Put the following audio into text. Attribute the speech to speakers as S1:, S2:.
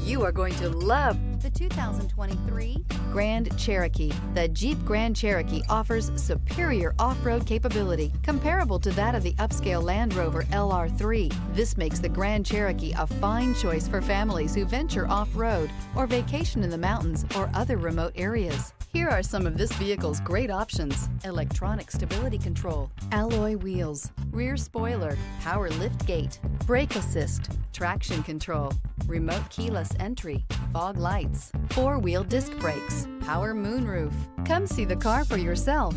S1: You are going to love the 2023 Grand Cherokee. The Jeep Grand Cherokee offers superior off-road capability comparable to that of the upscale Land Rover LR3. This makes the Grand Cherokee a fine choice for families who venture off-road or vacation in the mountains or other remote areas. Here are some of this vehicle's great options: electronic stability control, alloy wheels, rear spoiler, power lift gate, brake assist, traction control, remote keyless entry, fog lights, four-wheel disc brakes, power moonroof. Come see the car for yourself.